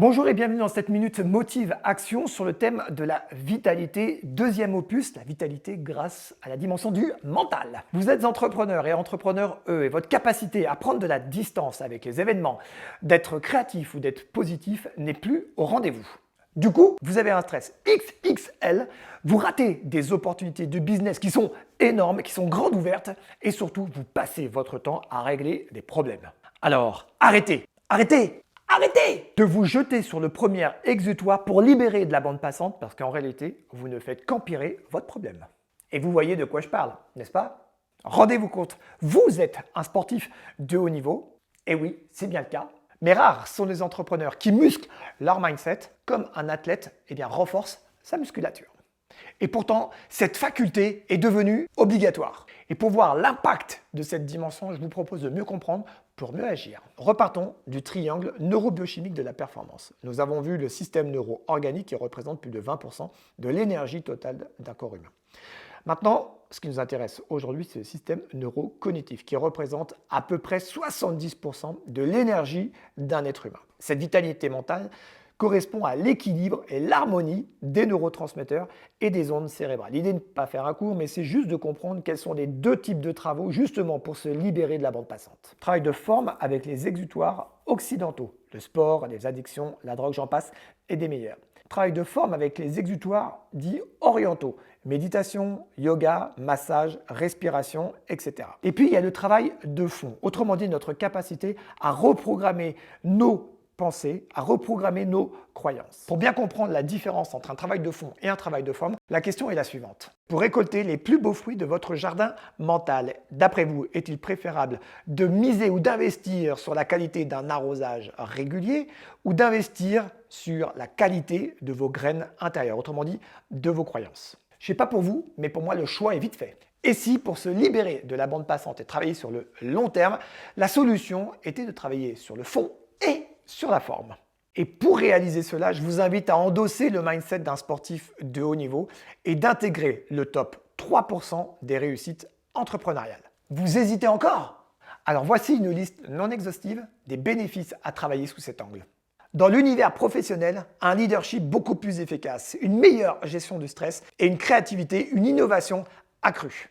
Bonjour et bienvenue dans cette minute Motive Action sur le thème de la vitalité, deuxième opus, la vitalité grâce à la dimension du mental. Vous êtes entrepreneur et votre capacité à prendre de la distance avec les événements, d'être créatif ou d'être positif n'est plus au rendez-vous. Du coup, vous avez un stress XXL, vous ratez des opportunités de business qui sont énormes, qui sont grandes ouvertes et surtout, vous passez votre temps à régler des problèmes. Alors, arrêtez de vous jeter sur le premier exutoire pour libérer de la bande passante parce qu'en réalité, vous ne faites qu'empirer votre problème. Et vous voyez de quoi je parle, n'est-ce pas? Rendez-vous compte, vous êtes un sportif de haut niveau, et oui, c'est bien le cas, mais rares sont les entrepreneurs qui musclent leur mindset comme un athlète renforce sa musculature. Et pourtant, cette faculté est devenue obligatoire. Et pour voir l'impact de cette dimension, je vous propose de mieux comprendre pour mieux agir. Repartons du triangle neurobiochimique de la performance. Nous avons vu le système neuro-organique qui représente plus de 20% de l'énergie totale d'un corps humain. Maintenant, ce qui nous intéresse aujourd'hui, c'est le système neurocognitif qui représente à peu près 70% de l'énergie d'un être humain. Cette vitalité mentale correspond à l'équilibre et l'harmonie des neurotransmetteurs et des ondes cérébrales. L'idée n'est pas faire un cours, mais c'est juste de comprendre quels sont les deux types de travaux justement pour se libérer de la bande passante. Travail de forme avec les exutoires occidentaux, le sport, les addictions, la drogue, j'en passe, et des meilleurs. Travail de forme avec les exutoires dits orientaux, méditation, yoga, massage, respiration, etc. Et puis il y a le travail de fond, autrement dit notre capacité à reprogrammer nos pensées, à reprogrammer nos croyances. Pour bien comprendre la différence entre un travail de fond et un travail de forme, la question est la suivante. Pour récolter les plus beaux fruits de votre jardin mental, d'après vous, est-il préférable de miser ou d'investir sur la qualité d'un arrosage régulier ou d'investir sur la qualité de vos graines intérieures, autrement dit, de vos croyances? Je ne sais pas pour vous, mais pour moi, le choix est vite fait. Et si, pour se libérer de la bande passante et travailler sur le long terme, la solution était de travailler sur le fond et sur la forme. Et pour réaliser cela, je vous invite à endosser le mindset d'un sportif de haut niveau et d'intégrer le top 3% des réussites entrepreneuriales. Vous hésitez encore? Alors voici une liste non exhaustive des bénéfices à travailler sous cet angle. Dans l'univers professionnel, un leadership beaucoup plus efficace, une meilleure gestion du stress et une créativité, une innovation accrue.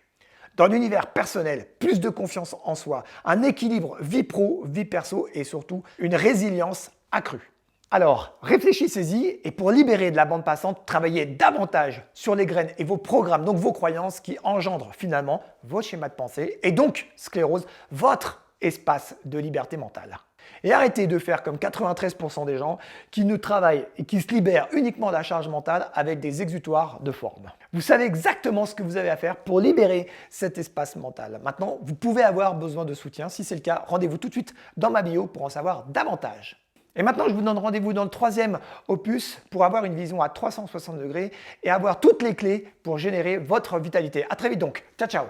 Dans l'univers personnel, plus de confiance en soi, un équilibre vie pro, vie perso et surtout une résilience accrue. Alors, réfléchissez-y et pour libérer de la bande passante, travaillez davantage sur les graines et vos programmes, donc vos croyances qui engendrent finalement vos schémas de pensée et donc, sclérose, votre espace de liberté mentale. Et arrêtez de faire comme 93% des gens qui ne travaillent et qui se libèrent uniquement de la charge mentale avec des exutoires de forme. Vous savez exactement ce que vous avez à faire pour libérer cet espace mental. Maintenant, vous pouvez avoir besoin de soutien. Si c'est le cas, rendez-vous tout de suite dans ma bio pour en savoir davantage. Et maintenant, je vous donne rendez-vous dans le troisième opus pour avoir une vision à 360 degrés et avoir toutes les clés pour générer votre vitalité. À très vite donc. Ciao, ciao.